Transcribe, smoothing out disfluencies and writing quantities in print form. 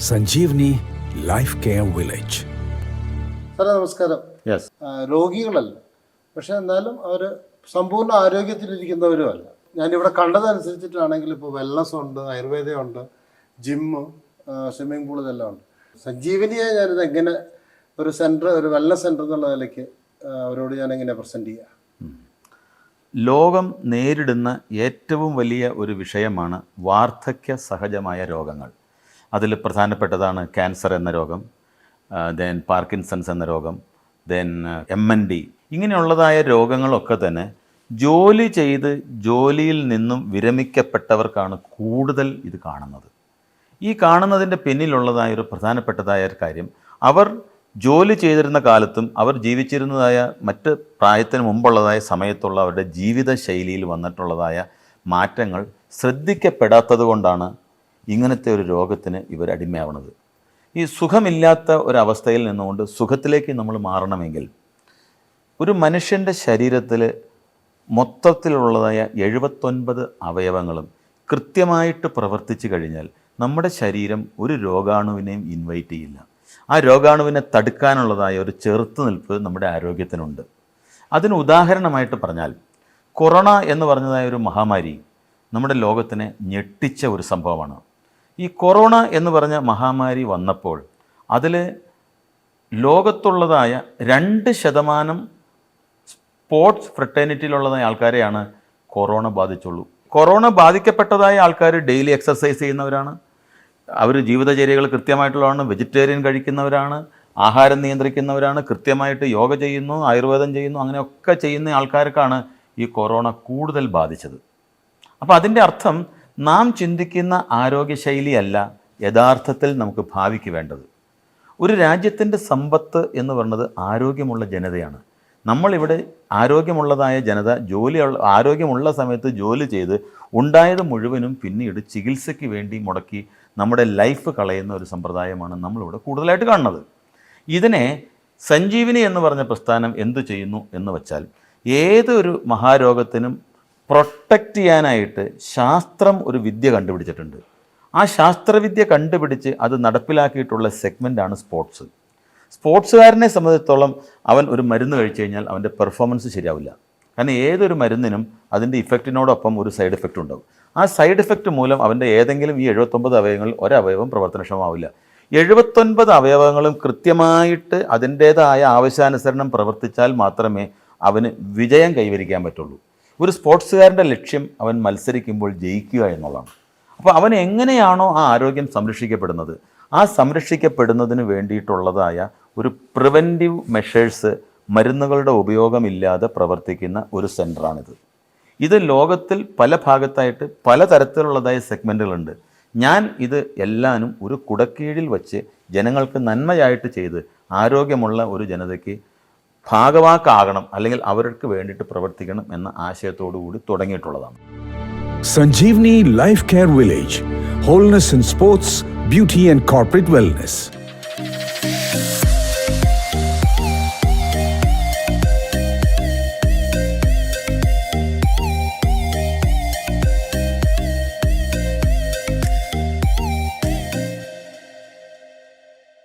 Sanjeevani life care village. സാറേ നമസ്കാരം. Yes. രോഗികളല്ല, പക്ഷെ എന്നാലും അവർ സമ്പൂർണ്ണ ആരോഗ്യത്തിലിരിക്കുന്നവരും അല്ല. ഞാനിവിടെ കണ്ടതനുസരിച്ചിട്ടാണെങ്കിൽ ഇപ്പോൾ വെൽനസ് ഉണ്ട്, ആയുർവേദമുണ്ട്, ജിമ്മ്, സ്വിമ്മിംഗ് പൂൾ ഇതെല്ലാം ഉണ്ട്. സഞ്ജീവനിയെ ഞാനിത് എങ്ങനെ ഒരു സെൻറ്റർ, ഒരു വെൽനസ് സെൻറ്റർ എന്നുള്ള നിലയ്ക്ക് അവരോട് ഞാൻ എങ്ങനെ പ്രസൻറ്റ് ചെയ്യുക? ലോകം നേരിടുന്ന ഏറ്റവും വലിയ ഒരു വിഷയമാണ് വാർദ്ധക്യ സഹജമായ രോഗങ്ങൾ. അതിൽ പ്രധാനപ്പെട്ടതാണ് ക്യാൻസർ എന്ന രോഗം, ദെൻ പാർക്കിൻസൺസ് എന്ന രോഗം, ദെൻ MND. ഇങ്ങനെയുള്ളതായ രോഗങ്ങളൊക്കെ തന്നെ ജോലി ചെയ്ത് ജോലിയിൽ നിന്നും വിരമിക്കപ്പെട്ടവർക്കാണ് കൂടുതൽ ഇത് കാണുന്നത്. ഈ കാണുന്നതിൻ്റെ പിന്നിലുള്ളതായ ഒരു പ്രധാനപ്പെട്ടതായ ഒരു കാര്യം, അവർ ജോലി ചെയ്തിരുന്ന കാലത്തും അവർ ജീവിച്ചിരുന്നതായ മറ്റ് പ്രായത്തിന് മുമ്പുള്ളതായ സമയത്തുള്ള അവരുടെ ജീവിത ശൈലിയിൽ വന്നിട്ടുള്ളതായ മാറ്റങ്ങൾ ശ്രദ്ധിക്കപ്പെടാത്തത് കൊണ്ടാണ് ഇങ്ങനത്തെ ഒരു രോഗത്തിന് ഇവർ അടിമയാവുന്നത്. ഈ സുഖമില്ലാത്ത ഒരവസ്ഥയിൽ നിന്നുകൊണ്ട് സുഖത്തിലേക്ക് നമ്മൾ മാറണമെങ്കിൽ ഒരു മനുഷ്യൻ്റെ ശരീരത്തിൽ മൊത്തത്തിലുള്ളതായ 79 അവയവങ്ങളും കൃത്യമായിട്ട് പ്രവർത്തിച്ചു കഴിഞ്ഞാൽ നമ്മുടെ ശരീരം ഒരു രോഗാണുവിനെയും ഇൻവൈറ്റ് ചെയ്യില്ല. ആ രോഗാണുവിനെ തടുക്കാനുള്ളതായ ഒരു ചെറുത്തുനിൽപ്പ് നമ്മുടെ ആരോഗ്യത്തിനുണ്ട്. അതിന് ഉദാഹരണമായിട്ട് പറഞ്ഞാൽ, കൊറോണ എന്ന് പറഞ്ഞതായ ഒരു മഹാമാരി നമ്മുടെ ലോകത്തിനെ ഞെട്ടിച്ച ഒരു സംഭവമാണ്. ഈ കൊറോണ എന്ന് പറഞ്ഞ മഹാമാരി വന്നപ്പോൾ അതിൽ ലോകത്തുള്ളതായ 2% സ്പോർട്സ് ഫ്രട്ടേണിറ്റിയിലുള്ളതായ ആൾക്കാരെയാണ് കൊറോണ ബാധിച്ചുള്ളൂ. കൊറോണ ബാധിക്കപ്പെട്ടതായ ആൾക്കാർ ഡെയിലി എക്സർസൈസ് ചെയ്യുന്നവരാണ്, അവർ ജീവിതചര്യകൾ കൃത്യമായിട്ടുള്ളതാണ്, വെജിറ്റേറിയൻ കഴിക്കുന്നവരാണ്, ആഹാരം നിയന്ത്രിക്കുന്നവരാണ്, കൃത്യമായിട്ട് യോഗ ചെയ്യുന്നു, ആയുർവേദം ചെയ്യുന്നു, അങ്ങനെയൊക്കെ ചെയ്യുന്ന ആൾക്കാർക്കാണ് ഈ കൊറോണ കൂടുതൽ ബാധിച്ചത്. അപ്പോൾ അതിൻ്റെ അർത്ഥം നാം ചിന്തിക്കുന്ന ആരോഗ്യശൈലിയല്ല യഥാർത്ഥത്തിൽ നമുക്ക് ഭാവിക്ക് വേണ്ടത്. ഒരു രാജ്യത്തിൻ്റെ സമ്പത്ത് എന്ന് പറയുന്നത് ആരോഗ്യമുള്ള ജനതയാണ്. നമ്മളിവിടെ ആരോഗ്യമുള്ളതായ ജനത ആരോഗ്യമുള്ള സമയത്ത് ജോലി ചെയ്ത് ഉണ്ടായത് മുഴുവനും പിന്നീട് ചികിത്സയ്ക്ക് വേണ്ടി മുടക്കി നമ്മുടെ ലൈഫ് കളയുന്ന ഒരു സമ്പ്രദായമാണ് നമ്മളിവിടെ കൂടുതലായിട്ട് കാണുന്നത്. ഇതിനെ സഞ്ജീവനി എന്ന് പറഞ്ഞ പ്രസ്ഥാനം എന്തു ചെയ്യുന്നു എന്ന് വെച്ചാൽ, ഏതൊരു മഹാരോഗത്തിനും പ്രൊട്ടക്റ്റ് ചെയ്യാനായിട്ട് ശാസ്ത്രം ഒരു വിദ്യ കണ്ടുപിടിച്ചിട്ടുണ്ട്. ആ ശാസ്ത്രവിദ്യ കണ്ടുപിടിച്ച് അത് നടപ്പിലാക്കിയിട്ടുള്ള സെഗ്മെൻ്റാണ് സ്പോർട്സ്. സ്പോർട്സുകാരനെ സംബന്ധിച്ചിടത്തോളം അവൻ ഒരു മരുന്ന് കഴിച്ചു കഴിഞ്ഞാൽ അവൻ്റെ പെർഫോമൻസ് ശരിയാവില്ല. കാരണം ഏതൊരു മരുന്നിനും അതിൻ്റെ ഇഫക്റ്റിനോടൊപ്പം ഒരു സൈഡ് എഫക്റ്റ് ഉണ്ടാവും. ആ സൈഡ് എഫക്റ്റ് മൂലം അവൻ്റെ ഏതെങ്കിലും ഈ 79 അവയവങ്ങളിൽ ഒരവയവം പ്രവർത്തനക്ഷമമാവില്ല. 79 അവയവങ്ങളും കൃത്യമായിട്ട് അതിൻ്റേതായ ആവശ്യാനുസരണം പ്രവർത്തിച്ചാൽ മാത്രമേ അവന് വിജയം കൈവരിക്കാൻ പറ്റുള്ളൂ. ഒരു സ്പോർട്സുകാരൻ്റെ ലക്ഷ്യം അവൻ മത്സരിക്കുമ്പോൾ ജയിക്കുക എന്നുള്ളതാണ്. അപ്പോൾ അവൻ എങ്ങനെയാണോ ആ ആരോഗ്യം സംരക്ഷിക്കപ്പെടുന്നത്, ആ സംരക്ഷിക്കപ്പെടുന്നതിന് വേണ്ടിയിട്ടുള്ളതായ ഒരു പ്രിവെൻറ്റീവ് മെഷേഴ്സ്, മരുന്നുകളുടെ ഉപയോഗമില്ലാതെ പ്രവർത്തിക്കുന്ന ഒരു സെൻ്ററാണിത്. ഇത് ലോകത്തിൽ പല ഭാഗത്തായിട്ട് പല തരത്തിലുള്ളതായ സെഗ്മെൻറ്റുകളുണ്ട്. ഞാൻ ഇത് എല്ലാനും ഒരു കുടക്കീഴിൽ വച്ച് ജനങ്ങൾക്ക് നന്മയായിട്ട് ചെയ്ത് ആരോഗ്യമുള്ള ഒരു ജനതയ്ക്ക് ഭാഗവാക്കാകണം, അല്ലെങ്കിൽ അവർക്ക് വേണ്ടിയിട്ട് പ്രവർത്തിക്കണം എന്ന ആശയത്തോടു കൂടി തുടങ്ങിയിട്ടുള്ളതാണ്. Sanjeevani life care village. Wholeness in sports, beauty and corporate wellness.